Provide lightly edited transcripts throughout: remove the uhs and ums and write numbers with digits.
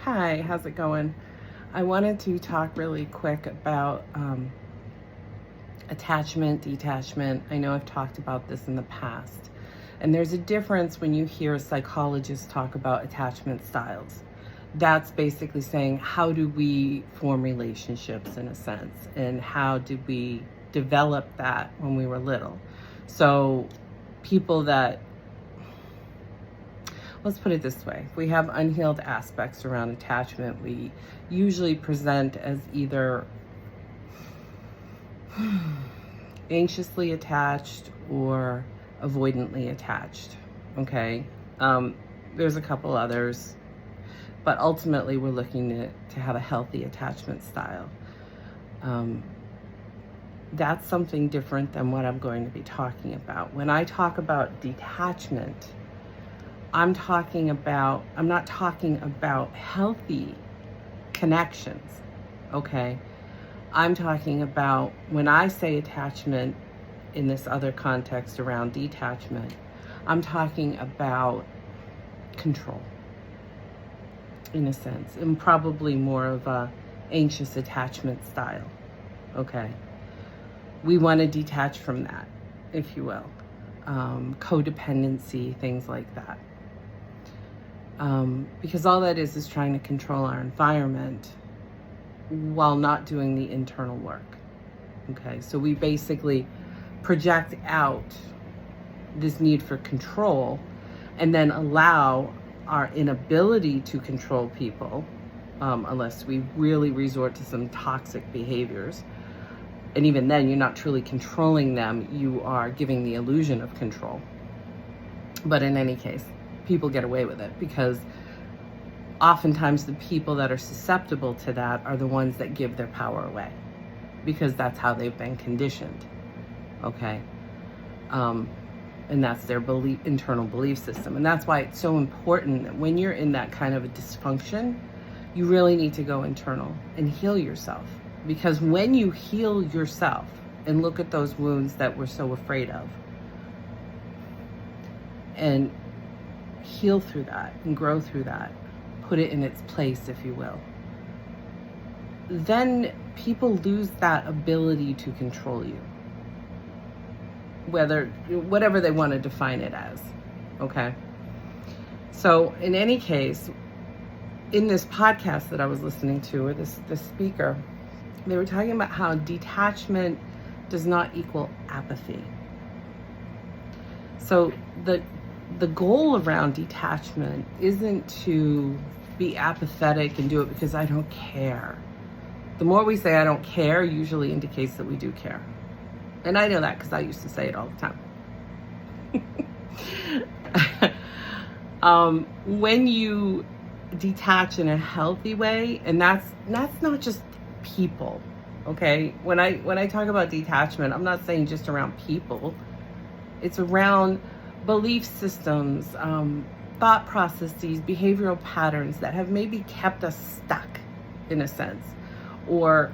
Hi, how's it going? I wanted to talk really quick about attachment, detachment. I know I've talked about this in the past. And there's a difference when you hear psychologists talk about attachment styles. That's basically saying, how do we form relationships in a sense? And how did we develop that when we were little? So people that, let's put it this way. If we have unhealed aspects around attachment, we usually present as either anxiously attached or avoidantly attached, okay? There's a couple others, but ultimately we're looking to have a healthy attachment style. That's something different than what I'm going to be talking about. When I talk about detachment, I'm not talking about healthy connections, okay? I'm talking about, when I say attachment in this other context around detachment, I'm talking about control, in a sense, and probably more of a anxious attachment style, okay? We want to detach from that, if you will. Codependency, things like that. Because all that is trying to control our environment while not doing the internal work. Okay, so we basically project out this need for control and then allow our inability to control people, unless we really resort to some toxic behaviors. And even then, you're not truly controlling them, you are giving the illusion of control. But in any case, people get away with it because oftentimes the people that are susceptible to that are the ones that give their power away, because that's how they've been conditioned, okay? And that's their internal belief system. And that's why it's so important that when you're in that kind of a dysfunction, you really need to go internal and heal yourself. Because when you heal yourself and look at those wounds that we're so afraid of, and heal through that and grow through that, put it in its place, if you will, then people lose that ability to control you, whatever they want to define it as, okay? So in any case, in this podcast that I was listening to, or this speaker, they were talking about how detachment does not equal apathy. So the goal around detachment isn't to be apathetic and do it because I don't care. The more we say I don't care usually indicates that we do care. And I know that because I used to say it all the time. When you detach in a healthy way, and that's not just people, okay? When I talk about detachment, I'm not saying just around people. It's around belief systems, thought processes, behavioral patterns that have maybe kept us stuck, in a sense, or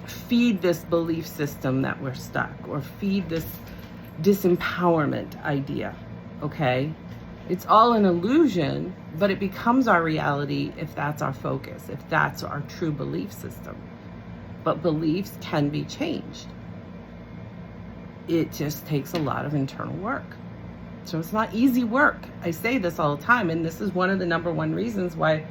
feed this belief system that we're stuck, or feed this disempowerment idea, okay? It's all an illusion, but it becomes our reality if that's our focus, if that's our true belief system. But beliefs can be changed. It just takes a lot of internal work. So it's not easy work. I say this all the time, and this is one of the number one reasons why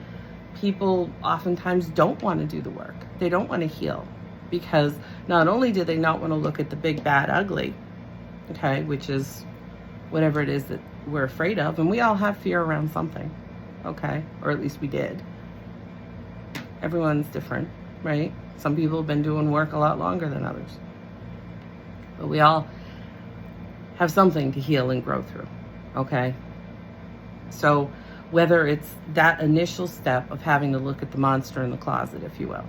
people oftentimes don't want to do the work. They don't want to heal, because not only do they not want to look at the big, bad, ugly, okay, which is whatever it is that we're afraid of, and we all have fear around something, okay, or at least we did. Everyone's different, right? Some people have been doing work a lot longer than others, but we all have something to heal and grow through, okay? So whether it's that initial step of having to look at the monster in the closet, if you will,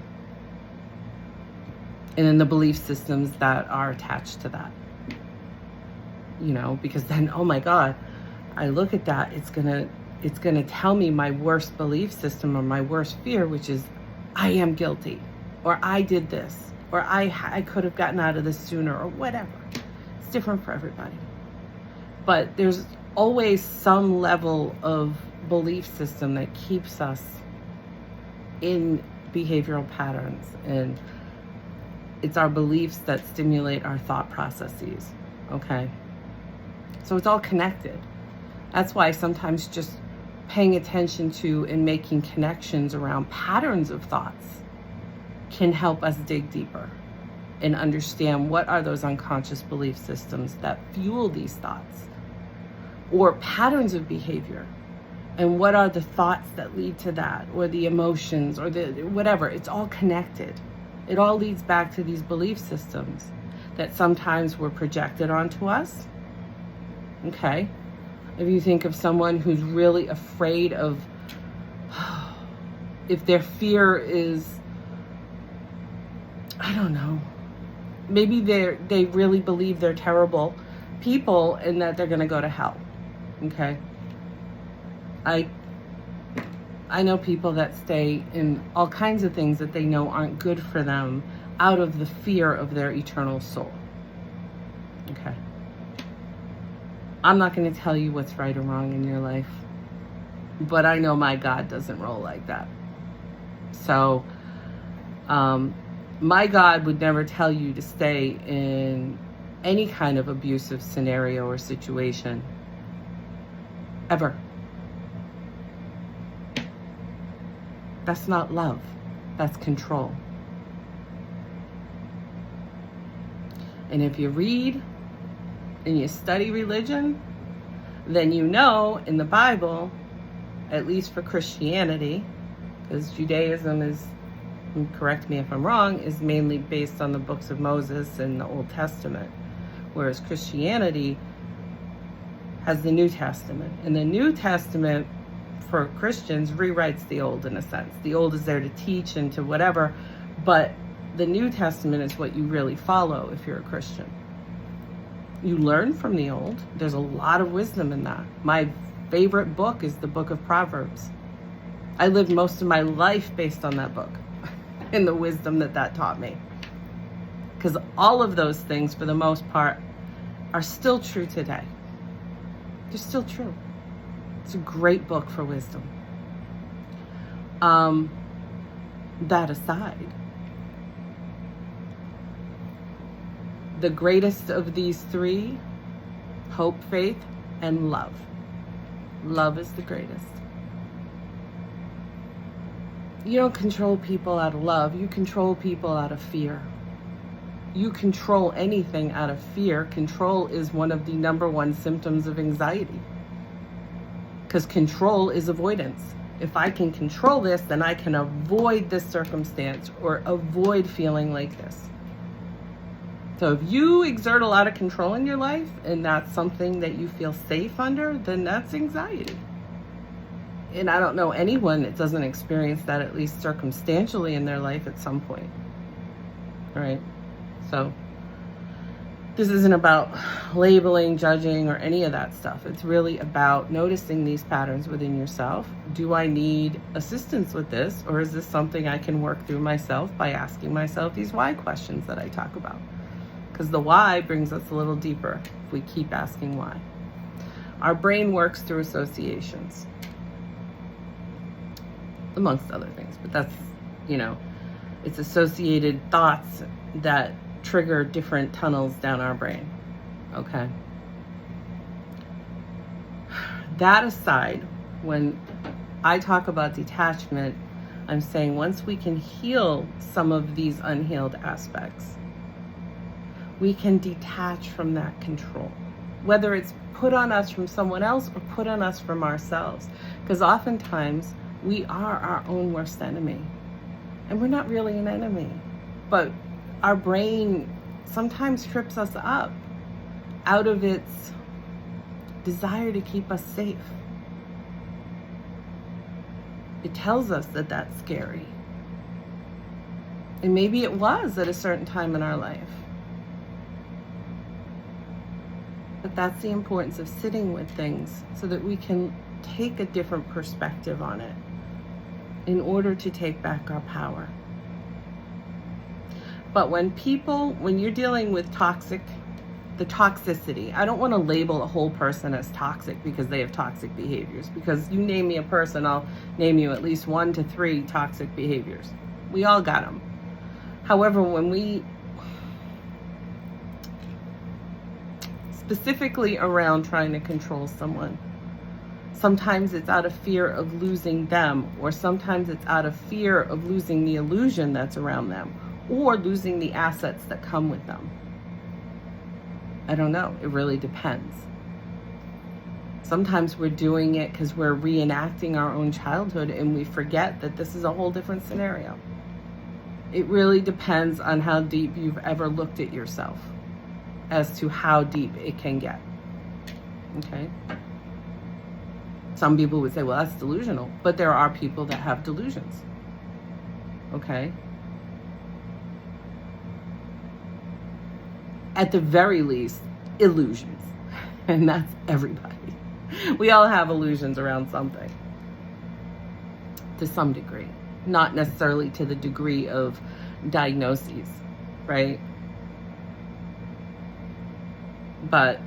and then the belief systems that are attached to that, you know, because then, oh my God, I look at that, it's gonna tell me my worst belief system or my worst fear, which is I am guilty, or I did this, or I could have gotten out of this sooner, or whatever. It's different for everybody. But there's always some level of belief system that keeps us in behavioral patterns, and it's our beliefs that stimulate our thought processes, okay? So it's all connected. That's why sometimes just paying attention to and making connections around patterns of thoughts can help us dig deeper and understand what are those unconscious belief systems that fuel these thoughts or patterns of behavior, and what are the thoughts that lead to that, or the emotions, or the whatever. It's all connected. It all leads back to these belief systems that sometimes were projected onto us. Okay? If you think of someone who's really afraid of, if their fear is, I don't know, maybe they really believe they're terrible people and that they're going to go to hell. Okay? I know people that stay in all kinds of things that they know aren't good for them out of the fear of their eternal soul. Okay? I'm not going to tell you what's right or wrong in your life, but I know my God doesn't roll like that. So, my God would never tell you to stay in any kind of abusive scenario or situation. Ever. That's not love. That's control. And if you read and you study religion, then you know in the Bible, at least for Christianity, because Judaism is, correct me if I'm wrong, is mainly based on the books of Moses and the Old Testament, whereas Christianity has the New Testament. And the New Testament, for Christians, rewrites the Old in a sense. The Old is there to teach and to whatever, but the New Testament is what you really follow if you're a Christian. You learn from the Old. There's a lot of wisdom in that. My favorite book is the book of Proverbs. I lived most of my life based on that book and the wisdom that taught me. Because all of those things, for the most part, are still true today. They're still true. It's a great book for wisdom. That aside, the greatest of these three, hope, faith, and love. Love is the greatest. You don't control people out of love. You control people out of fear. You control anything out of fear. Control is one of the number one symptoms of anxiety. Because control is avoidance. If I can control this, then I can avoid this circumstance or avoid feeling like this. So if you exert a lot of control in your life and that's something that you feel safe under, then that's anxiety. And I don't know anyone that doesn't experience that, at least circumstantially, in their life at some point. All right? So this isn't about labeling, judging, or any of that stuff. It's really about noticing these patterns within yourself. Do I need assistance with this, or is this something I can work through myself by asking myself these why questions that I talk about? Because the why brings us a little deeper if we keep asking why. Our brain works through associations, amongst other things, but that's, it's associated thoughts that trigger different tunnels down our brain. Okay. That aside, when I talk about detachment, I'm saying once we can heal some of these unhealed aspects, we can detach from that control, whether it's put on us from someone else or put on us from ourselves. Because oftentimes we are our own worst enemy, and we're not really an enemy, but our brain sometimes trips us up out of its desire to keep us safe. It tells us that that's scary. And maybe it was at a certain time in our life. But that's the importance of sitting with things so that we can take a different perspective on it in order to take back our power. But when you're dealing with toxic the toxicity. I don't want to label a whole person as toxic because they have toxic behaviors, because you name me a person, I'll name you at least 1 to 3 toxic behaviors. We all got them. However, when we specifically around trying to control someone, sometimes it's out of fear of losing them, or sometimes it's out of fear of losing the illusion that's around them, or losing the assets that come with them. I don't know. It really depends. Sometimes we're doing it because we're reenacting our own childhood and we forget that this is a whole different scenario. It really depends on how deep you've ever looked at yourself as to how deep it can get. Okay? Some people would say, well, that's delusional. But there are people that have delusions. Okay? At the very least, illusions. And that's everybody. We all have illusions around something. To some degree. Not necessarily to the degree of diagnoses, right? But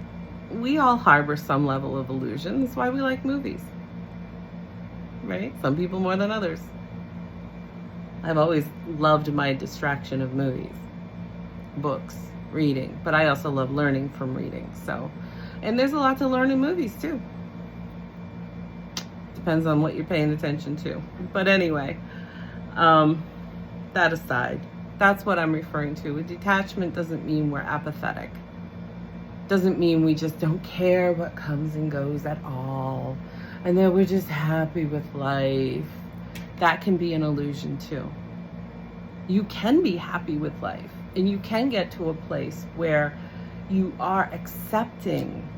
we all harbor some level of illusion. That's why we like movies, right? Some people more than others. I've always loved my distraction of movies, books, reading, but I also love learning from reading. So, and there's a lot to learn in movies too. Depends on what you're paying attention to. But anyway, that aside, that's what I'm referring to. A detachment doesn't mean we're apathetic. Doesn't mean we just don't care what comes and goes at all, and that we're just happy with life. That can be an illusion too. You can be happy with life, and you can get to a place where you are accepting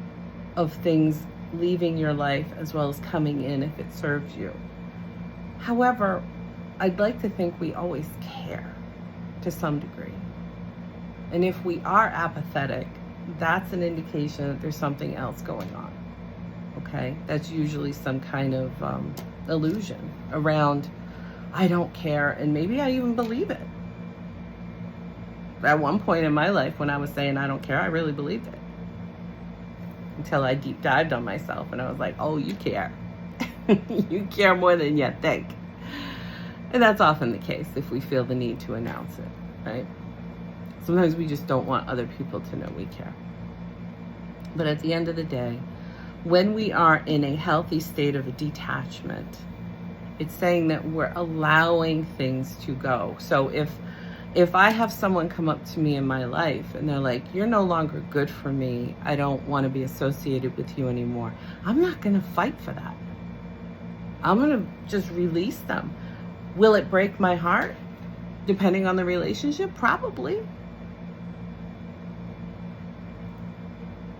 of things leaving your life as well as coming in if it serves you. However, I'd like to think we always care to some degree. And if we are apathetic, that's an indication that there's something else going on. Okay? That's usually some kind of illusion around, I don't care, and maybe I even believe it. At one point in my life when I was saying I don't care, I really believed it. Until I deep dived on myself and I was like, oh, you care. You care more than you think. And that's often the case if we feel the need to announce it, right? Sometimes we just don't want other people to know we care. But at the end of the day, when we are in a healthy state of detachment, it's saying that we're allowing things to go. So if I have someone come up to me in my life and they're like, you're no longer good for me, I don't want to be associated with you anymore, I'm not going to fight for that. I'm going to just release them. Will it break my heart? Depending on the relationship, probably.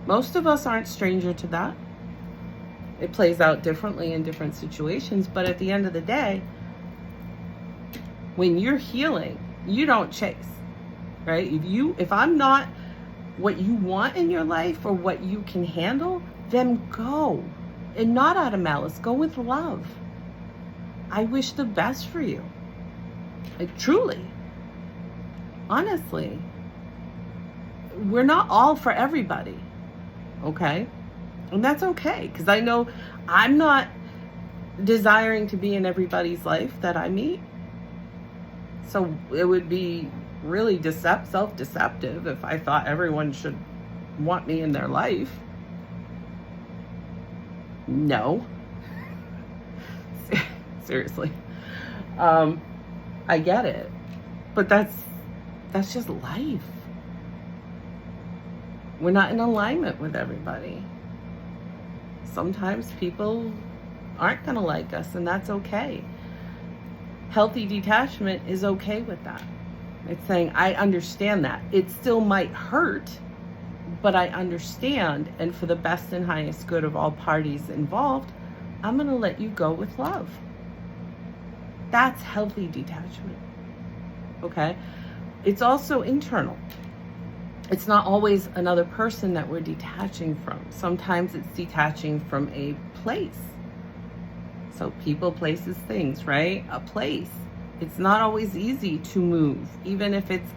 Most of us aren't stranger to that. It plays out differently in different situations, but at the end of the day, when you're healing, you don't chase, right? If I'm not what you want in your life or what you can handle, then go. And not out of malice, go with love. I wish the best for you. Truly. Honestly. We're not all for everybody. Okay? And that's okay, because I know I'm not desiring to be in everybody's life that I meet. So it would be really self-deceptive if I thought everyone should want me in their life. No. Seriously. I get it. But that's just life. We're not in alignment with everybody. Sometimes people aren't going to like us, and that's okay. Healthy detachment is okay with that. It's saying, I understand that. It still might hurt, but I understand, and for the best and highest good of all parties involved, I'm going to let you go with love. That's healthy detachment. Okay? It's also internal. It's not always another person that we're detaching from. Sometimes it's detaching from a place. So people, places, things, right? A place. It's not always easy to move, even if it's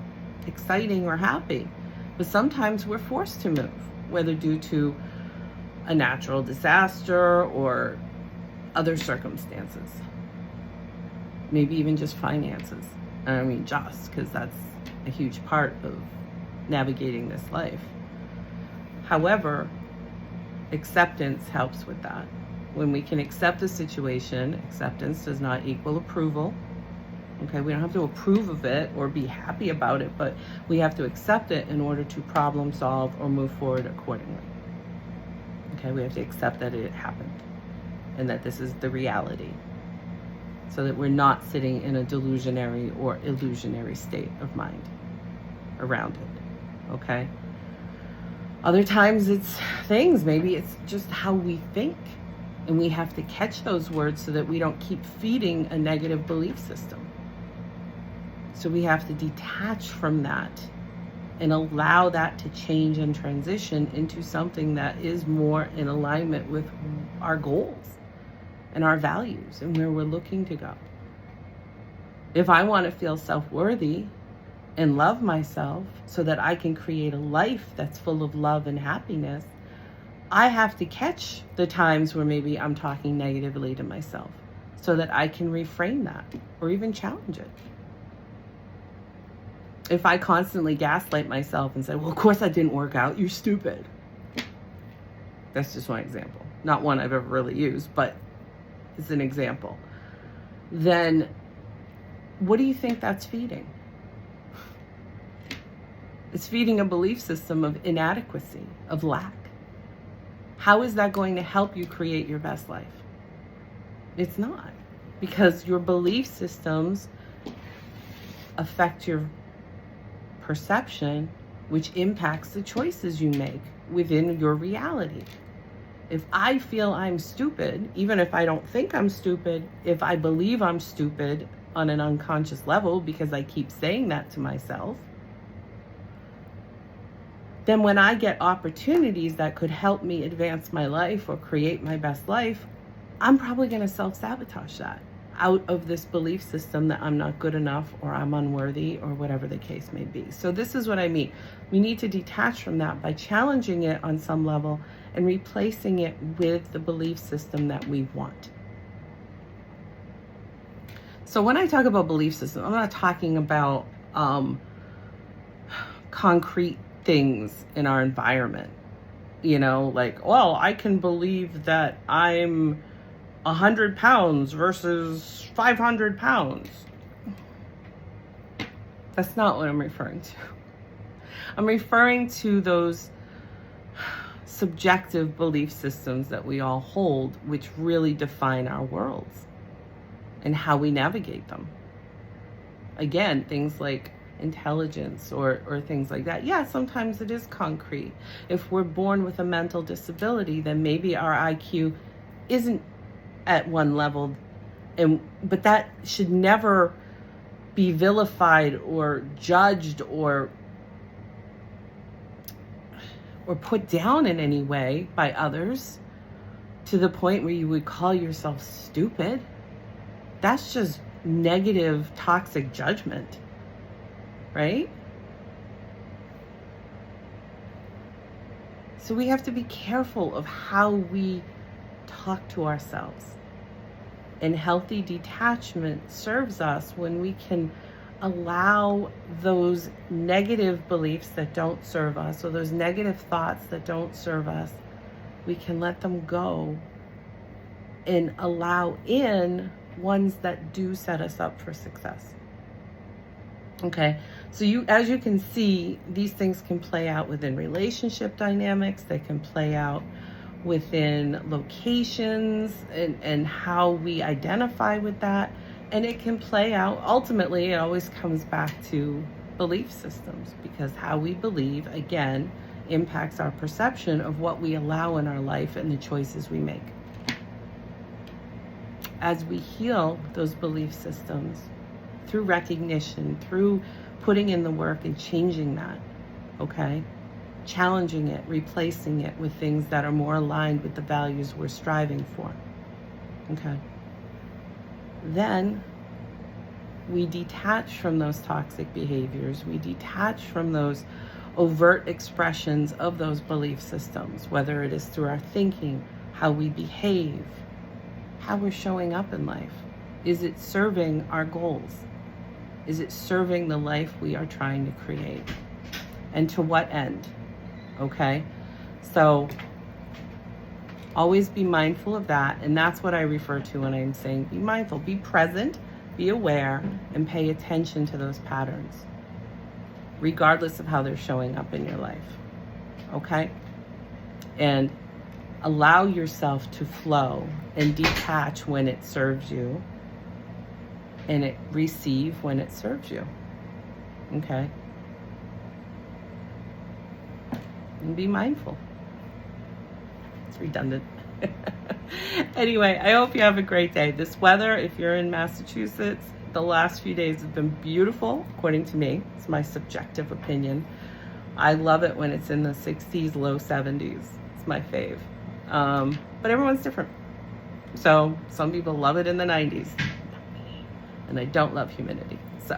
exciting or happy. But sometimes we're forced to move, whether due to a natural disaster or other circumstances. Maybe even just finances. I mean, just because that's a huge part of navigating this life. However, acceptance helps with that. When we can accept a situation, acceptance does not equal approval. Okay, we don't have to approve of it or be happy about it, but we have to accept it in order to problem solve or move forward accordingly. Okay, we have to accept that it happened and that this is the reality, so that we're not sitting in a delusionary or illusionary state of mind around it. Okay? Other times it's things, maybe it's just how we think, and we have to catch those words so that we don't keep feeding a negative belief system. So we have to detach from that and allow that to change and transition into something that is more in alignment with our goals and our values and where we're looking to go. If I want to feel self-worthy and love myself so that I can create a life that's full of love and happiness, I have to catch the times where maybe I'm talking negatively to myself so that I can reframe that or even challenge it. If I constantly gaslight myself and say, well, of course that didn't work out, you're stupid. That's just one example. Not one I've ever really used, but it's an example. Then what do you think that's feeding? It's feeding a belief system of inadequacy, of lack. How is that going to help you create your best life? It's not, because your belief systems affect your perception, which impacts the choices you make within your reality. If I feel I'm stupid, even if I don't think I'm stupid, if I believe I'm stupid on an unconscious level because I keep saying that to myself, then when I get opportunities that could help me advance my life or create my best life, I'm probably going to self-sabotage that out of this belief system that I'm not good enough or I'm unworthy or whatever the case may be. So this is what I mean. We need to detach from that by challenging it on some level and replacing it with the belief system that we want. So when I talk about belief system, I'm not talking about concrete things in our environment. You know, like, well, I can believe that I'm 100 pounds versus 500 pounds. That's not what I'm referring to. I'm referring to those subjective belief systems that we all hold, which really define our worlds and how we navigate them. Again, things like intelligence or things like that. Yeah, sometimes it is concrete. If we're born with a mental disability, then maybe our IQ isn't at one level, but that should never be vilified or judged or put down in any way by others to the point where you would call yourself stupid. That's just negative, toxic judgment, right? So we have to be careful of how we talk to ourselves. And healthy detachment serves us when we can allow those negative beliefs that don't serve us, or those negative thoughts that don't serve us, we can let them go and allow in ones that do set us up for success. Okay, so as you can see, these things can play out within relationship dynamics. They can play out within locations and how we identify with that. And it can play out, ultimately, it always comes back to belief systems, because how we believe, again, impacts our perception of what we allow in our life and the choices we make. As we heal those belief systems through recognition, through putting in the work and changing that, okay? Challenging it, replacing it with things that are more aligned with the values we're striving for, okay? Then we detach from those toxic behaviors. We detach from those overt expressions of those belief systems, whether it is through our thinking, how we behave, how we're showing up in life. Is it serving our goals? Is it serving the life we are trying to create? And to what end? Okay? So always be mindful of that. And that's what I refer to when I'm saying be mindful. Be present, be aware, and pay attention to those patterns, regardless of how they're showing up in your life. Okay? And allow yourself to flow and detach when it serves you, and it receive when it serves you. Okay? And be mindful. It's redundant. Anyway, I hope you have a great day. This weather, if you're in Massachusetts, the last few days have been beautiful, according to me. It's my subjective opinion. I love it when it's in the 60s, low 70s. It's my fave. But everyone's different. So some people love it in the 90s. And I don't love humidity. So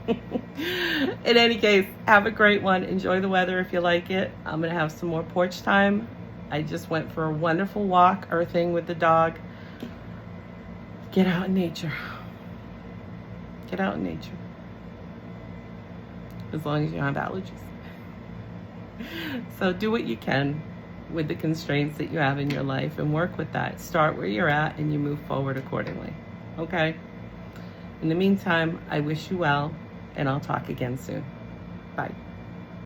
in any case, have a great one. Enjoy the weather if you like it. I'm going to have some more porch time. I just went for a wonderful walk, earthing with the dog. Get out in nature. Get out in nature. As long as you don't have allergies. So do what you can with the constraints that you have in your life and work with that. Start where you're at and you move forward accordingly. Okay? In the meantime, I wish you well, and I'll talk again soon. Bye.